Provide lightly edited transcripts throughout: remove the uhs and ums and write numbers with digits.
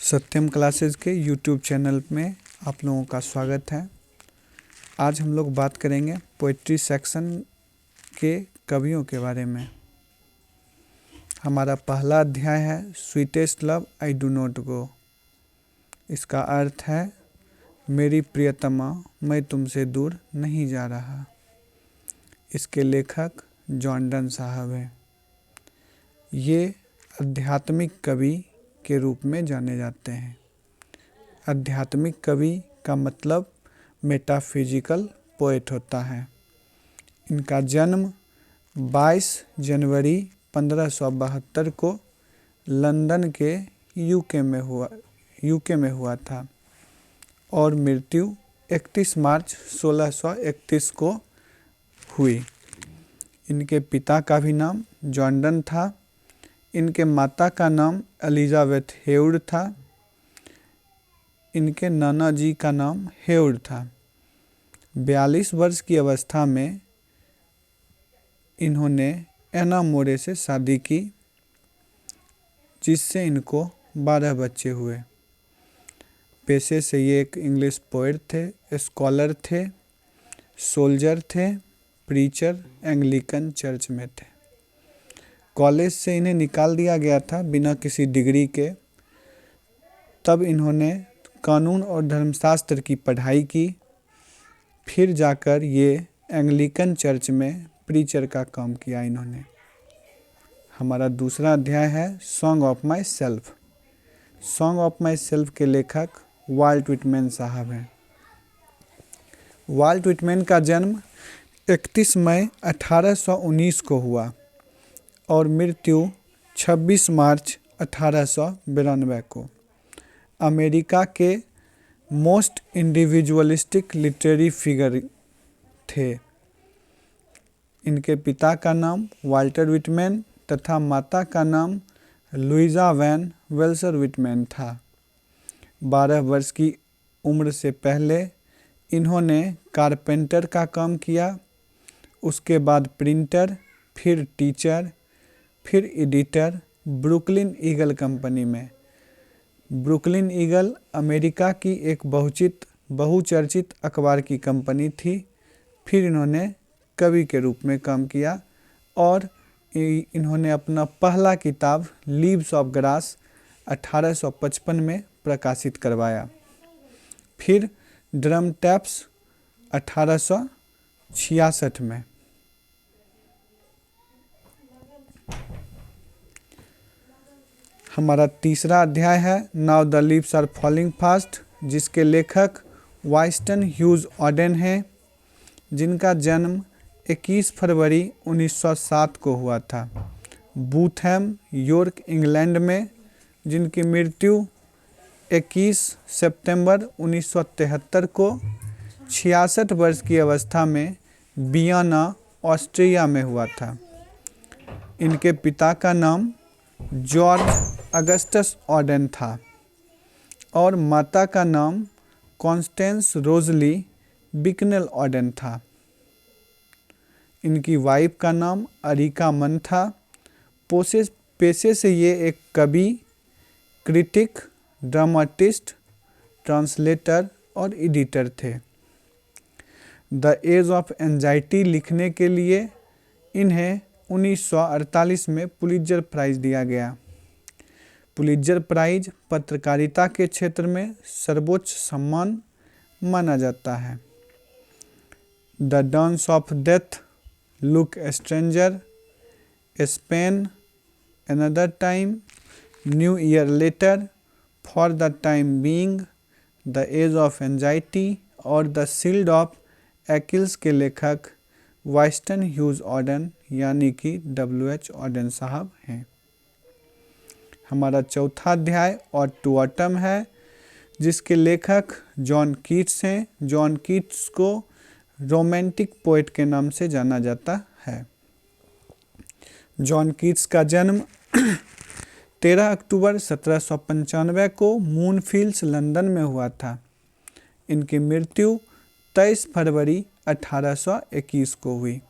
सत्यम classes के YouTube channel में आप लोगों का स्वागत है। आज हम लोग बात करेंगे पोइट्री सेक्शन के कवियों के बारे में। हमारा पहला अध्याय है sweetest love I do not go. इसका अर्थ है मेरी प्रियतमा मैं तुमसे दूर नहीं जा रहा। इसके लेखक जॉन डन साहब हैं। ये आध्यात्मिक कवि के रूप में जाने जाते हैं। आध्यात्मिक कवि का मतलब मेटाफिजिकल पोएट होता है। इनका जन्म 22 जनवरी 1572 को लंदन के यूके में हुआ था और मृत्यु 31 मार्च 1631 को हुई। इनके पिता का भी नाम जॉन डन था। इनके माता का नाम एलिजाबेथ हेउड था। इनके नाना जी का नाम हेउड था। 42 वर्ष की अवस्था में इन्होंने एना मोरे से शादी की, जिससे इनको 12 बच्चे हुए। पेशे से ये एक इंग्लिश पोएट थे, स्कॉलर थे, सोल्जर थे, प्रीचर एंग्लिकन चर्च में थे। कॉलेज से इन्हें निकाल दिया गया था बिना किसी डिग्री के। तब इन्होंने कानून और धर्मशास्त्र की पढ़ाई की। फिर जाकर ये एंग्लिकन चर्च में प्रीचर का काम किया इन्होंने। हमारा दूसरा अध्याय है song of my self. Song of my self के लेखक वाल्ट व्हिटमैन साहब हैं। वाल्ट व्हिटमैन का जन्म 31 मई 1819 को हुआ और मृत्यु 26 मार्च 1892 को। अमेरिका के मोस्ट इंडिविजुअलिस्टिक लिटरेरी फिगर थे। इनके पिता का नाम वाल्टर व्हिटमैन तथा माता का नाम लुइजा वैन वेल्सर व्हिटमैन था। 12 वर्ष की उम्र से पहले इन्होंने कारपेंटर का काम किया, उसके बाद प्रिंटर, फिर टीचर, फिर एडिटर ब्रुकलिन ईगल कंपनी में। ब्रुकलिन ईगल अमेरिका की एक बहुचर्चित अखबार की कंपनी थी। फिर इन्होंने कवि के रूप में काम किया और इन्होंने अपना पहला किताब लीव्स ऑफ ग्रास 1855 में प्रकाशित करवाया। फिर ड्रम टैप्स 1866 में। हमारा तीसरा अध्याय है now the leaves are falling fast, जिसके लेखक वाइस्टन ह्यूज ऑडेन हैं, जिनका जन्म 21 फरवरी 1907 को हुआ था बूथहैम, यॉर्क, इंग्लैंड में, जिनकी मृत्यु 21 सितंबर 1973 को 66 वर्ष की अवस्था में वियना, ऑस्ट्रिया में हुआ था। इनके पिता का नाम जॉर्ज अगस्टस ऑडेन था और माता का नाम कॉन्स्टेंस रोजली बिकनेल ऑडेन था। इनकी वाइफ का नाम अरिका मन था। पेशे से ये एक कवि, क्रिटिक, ड्रामाटिस्ट, ट्रांसलेटर और एडिटर थे। द एज ऑफ एंजाइटी लिखने के लिए इन्हें 1948 में पुलित्जर प्राइज दिया गया। पुलित्जर प्राइज पत्रकारिता के क्षेत्र में सर्वोच्च सम्मान माना जाता है। The dance of death, look stranger, Spain, another time, new year letter, for the time being, the age of anxiety और द शील्ड ऑफ एकिल्स के लेखक वाइस्टन ह्यूज ऑडेन यानी कि W.H. ऑडेन साहब हैं। हमारा चौथा अध्याय और टू ऑटम है, जिसके लेखक जॉन कीट्स हैं। जॉन कीट्स को रोमांटिक पोएट के नाम से जाना जाता है। जॉन कीट्स का जन्म 13 अक्टूबर 1795 को मूनफील्ड्स, लंदन में हुआ था। इनकी मृत्यु 23 फरवरी 1821 को हुई।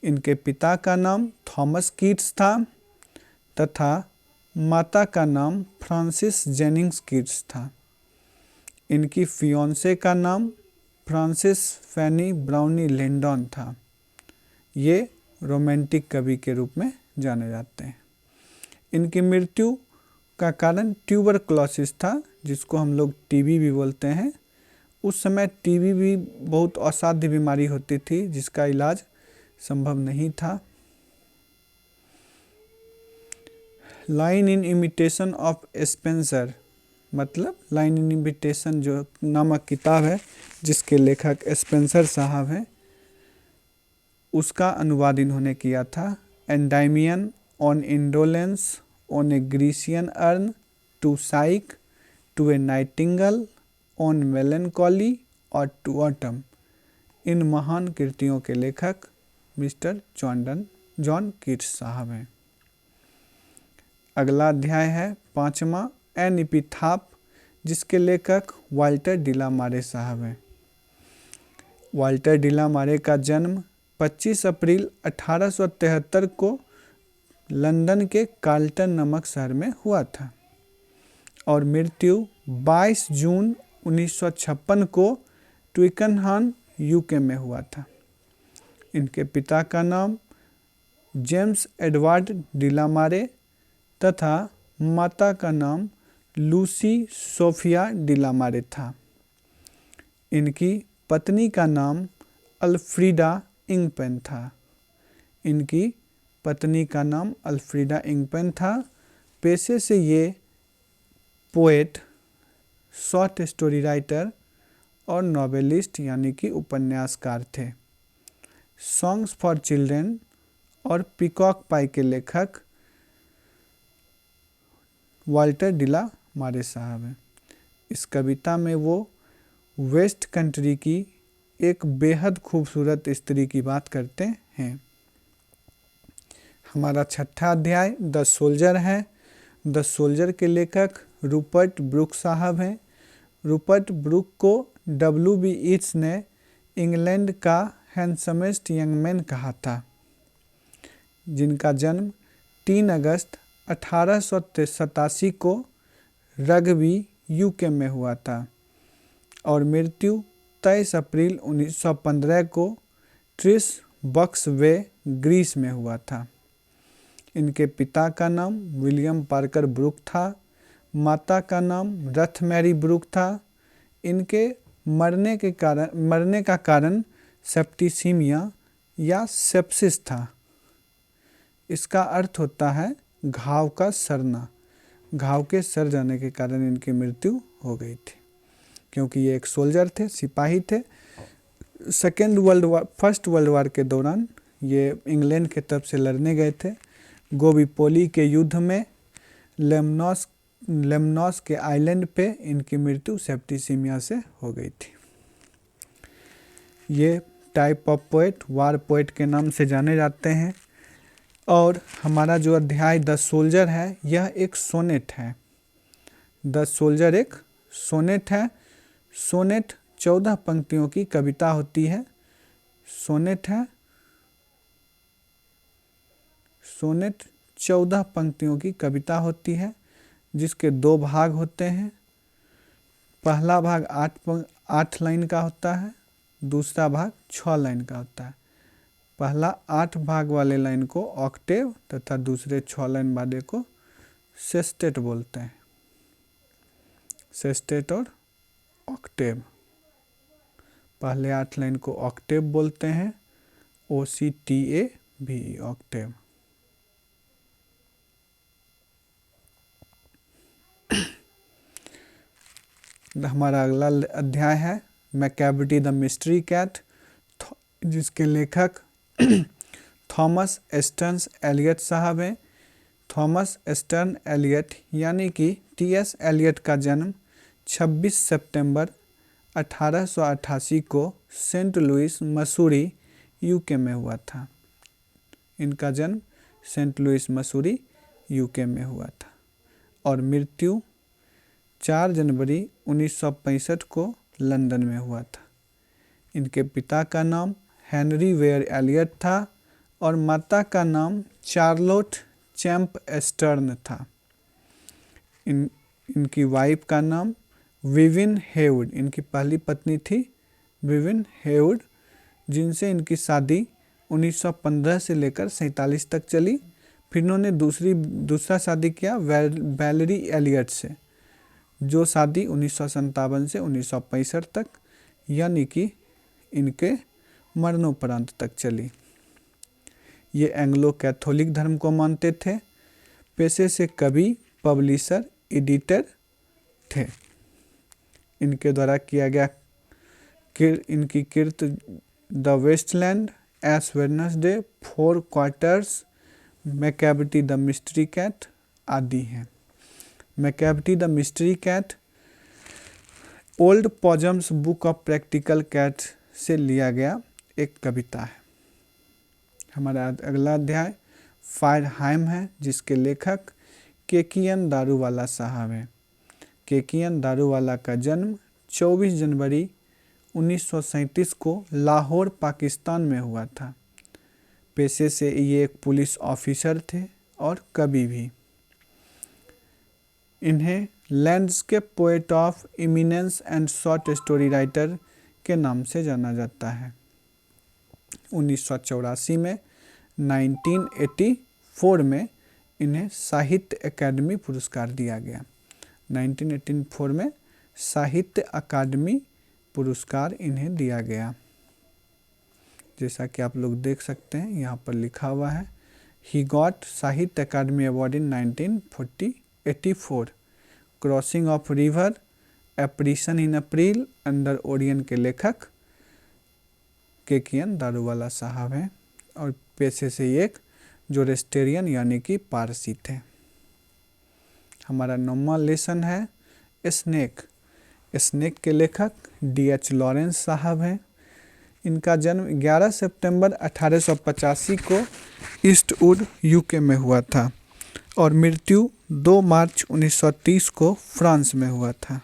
इनके पिता का नाम थॉमस कीट्स था तथा माता का नाम फ्रांसिस जेनिंग्स किट्स था। इनकी फियोंसे का नाम फ्रांसिस फैनी ब्राउनी लिंडॉन था। ये रोमांटिक कवि के रूप में जाने जाते हैं। इनकी मृत्यु का कारण ट्यूबरक्लोसिस था, जिसको हम लोग टीबी भी बोलते हैं। उस समय टीबी भी बहुत असाध्य बीमारी होती थी जिसका इलाज संभव नहीं था। Line in imitation of Spencer, मतलब लाइन इन इमिटेशन जो नामक किताब है जिसके लेखक स्पेंसर साहब हैं, उसका अनुवाद इन्होंने किया था। Endymion on indolence, on a Grecian urn, to Psyche, to a nightingale, on melancholy और टू ऑटम। इन महान कृतियों के लेखक मिस्टर जॉन कीट्स साहब हैं। अगला अध्याय है 5वां, एन एपिथाफ, जिसके लेखक वाल्टर डिलामारे साहब हैं। वाल्टर डिलामारे का जन्म 25 अप्रैल 1873 को लंदन के कार्ल्टन नामक शहर में हुआ था और मृत्यु 22 जून 1956 को ट्विकनहाम, यूके में हुआ था। इनके पिता का नाम जेम्स एडवर्ड डिलामारे तथा माता का नाम लूसी सोफिया डिलामारे था। इनकी पत्नी का नाम अल्फ्रीडा इंगपेन था। इनकी पत्नी का नाम अल्फ्रीडा इंगपेन था। पेशे से ये पोएट, शॉर्ट स्टोरी राइटर और नॉवेलिस्ट यानी कि उपन्यासकार थे। सॉन्ग्स फॉर चिल्ड्रेन और पीकॉक पाई के लेखक वाल्टर डिलामारे साहब हैं। इस कविता में वो वेस्ट कंट्री की एक बेहद खूबसूरत स्त्री की बात करते हैं। हमारा 6ठा अध्याय द सोल्जर है। द सोल्जर के लेखक रूपर्ट ब्रूक साहब हैं। रूपर्ट ब्रूक को W.B. यीट्स ने इंग्लैंड का हैंडसमेस्ट यंग मैन कहा था, जिनका जन्म 3 अगस्त 1887 को रग्बी, यूके में हुआ था और मृत्यु 23 अप्रैल 1915 को ट्रिस बक्सवे, ग्रीस में हुआ था। इनके पिता का नाम विलियम पार्कर ब्रूक था। माता का नाम रथ मैरी ब्रूक था। इनके मरने का कारण सेप्टिसीमिया या सेप्सिस था। इसका अर्थ होता है घाव का सड़ना। घाव के सड़ जाने के कारण इनकी मृत्यु हो गई थी, क्योंकि ये एक सोल्जर थे, सिपाही थे। फर्स्ट वर्ल्ड वार के दौरान ये इंग्लैंड के तरफ से लड़ने गए थे। गोबीपोली के युद्ध में लेमनॉस के आइलैंड पे इनकी मृत्यु सेप्टिसीमिया से हो गई थी। ये type of poet, war poet के नाम से जाने जाते हैं। और हमारा जो अध्याय द सोल्जर है, यह एक सोनेट है। द सोल्जर एक सोनेट है। सोनेट 14 पंक्तियों की कविता होती है। सोनेट 14 पंक्तियों की कविता होती है, जिसके 2 भाग होते हैं। पहला भाग 8 लाइन का होता है, दूसरा भाग 6 लाइन का होता है। पहला 8 भाग वाले लाइन को ऑक्टेव तथा दूसरे 6 लाइन वाले को सेस्टेट बोलते हैं। सेस्टेट और ऑक्टेव। पहले 8 लाइन को ऑक्टेव बोलते हैं, OCTAV, ऑक्टेव। हमारा अगला अध्याय है मैकैविटी द मिस्ट्री कैट, जिसके लेखक थॉमस एस्टर्न एलियट साहब हैं। थॉमस एस्टर्न एलियट यानी कि TS एलियट का जन्म 26 सितंबर 1888 को सेंट लुइस, मसूरी, यूके में हुआ था। इनका जन्म सेंट लुइस, मसूरी, यूके में हुआ था और मृत्यु 4 जनवरी 1965 को लंदन में हुआ था। इनके पिता का नाम हेनरी वेयर एलियट था और माता का नाम चार्लोट चैम्प एस्टर्न था। इनकी वाइफ का नाम विविन हेवुड, इनकी पहली पत्नी थी विविन हेवुड, जिनसे इनकी शादी 1915 से लेकर 47 तक चली। फिर इन्होंने दूसरा शादी किया वैलेरी एलियट से, जो शादी 1957 से 1965 तक, यानी कि इनके मरणोपरांत तक चली। ये एंग्लो कैथोलिक धर्म को मानते थे। पेशे से कवि, पब्लिशर, एडिटर थे। इनके द्वारा किया गया इनकी कृत the wasteland, ash Wednesday, 4 quartets, Macavity the mystery cat आदि हैं। Macavity the mystery cat old possum's book of practical cat से लिया गया एक कविता है। हमारा अगला अध्याय फायरहाइम है, जिसके लेखक केकियन दारूवाला साहब हैं। केकियन दारूवाला का जन्म 24 जनवरी 1937 को लाहौर, पाकिस्तान में हुआ था। पेशे से ये एक पुलिस ऑफिसर थे और कवि भी। इन्हें landscape poet of eminence and short story writer के नाम से जाना जाता है। 1984 में 1984 में इन्हें साहित्य अकादमी पुरस्कार दिया गया। 1984 में साहित्य अकादमी पुरस्कार इन्हें दिया गया। जैसा कि आप लोग देख सकते हैं, यहाँ पर लिखा हुआ है, he got Sahitya Akademi award in 1984, crossing of river, apparition in April, under Orion के लेखक केकियन दारूवाला साहब हैं और पेशे से एक जोरेस्टेरियन यानी कि पारसी थे। हमारा 9वां लेसन है स्नेक। स्नेक के लेखक D.H. लॉरेंस साहब हैं। इनका जन्म 11 सितंबर 1885 को ईस्टवुड यूके में हुआ था और मृत्यु 2 मार्च 1930 को फ्रांस में हुआ था।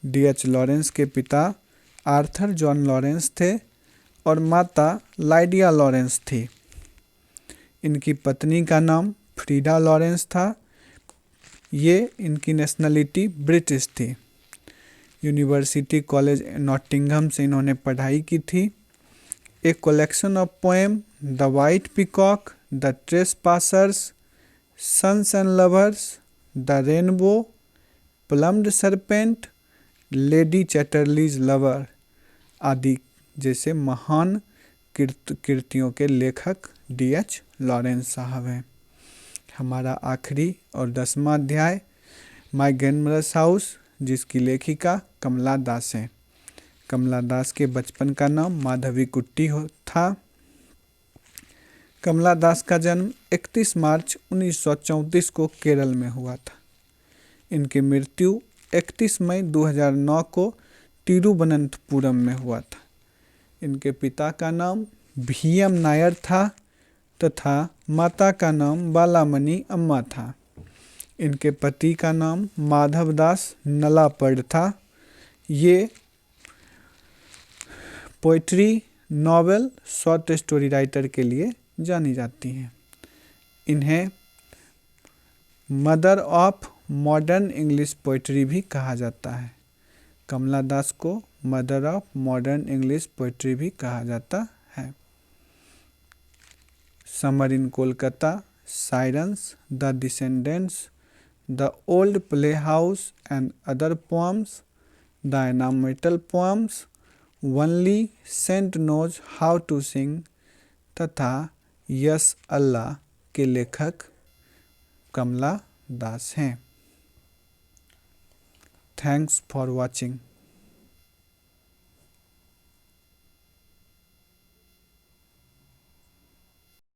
D.H. लॉरेंस के पिता आर्थर जॉन लॉरेंस थे और माता लाइडिया लॉरेंस थी। इनकी पत्नी का नाम फ्रीडा लॉरेंस था। ये इनकी नेशनलिटी ब्रिटिश थी। यूनिवर्सिटी कॉलेज नॉटिंघम से इन्होंने पढ़ाई की थी। A collection of poem, the white peacock, the trespassers, sons and lovers, the rainbow, plumed serpent, lady Chatterley's lover आदि जैसे महान कृतियों के लेखक D.H. लॉरेंस साहब हैं। हमारा आखिरी और 10वां अध्याय माय ग्रैंडमदर्स हाउस, जिसकी लेखिका कमला दास हैं। कमला दास के बचपन का नाम माधवी कुट्टी था। कमला दास का जन्म 31 मार्च 1934 को केरल में हुआ था। इनकी मृत्यु 31 मई 2009 को तिरुवनंतपुरम में हुआ था। इनके पिता का नाम V.M. नायर था तथा माता का नाम बालामणि अम्मा था। इनके पति का नाम माधवदास नलापड़ था। ये poetry, novel, short story writer के लिए जानी जाती हैं। इन्हें mother of modern English poetry भी कहा जाता है। कमला दास को mother of modern English poetry भी कहा जाता है। Summer in Kolkata, sirens, the descendants, the old play house and other poems, डायनामेटल poems, only saint knows how to sing तथा यस अल्लाह के लेखक कमला दास हैं। Thanks for watching.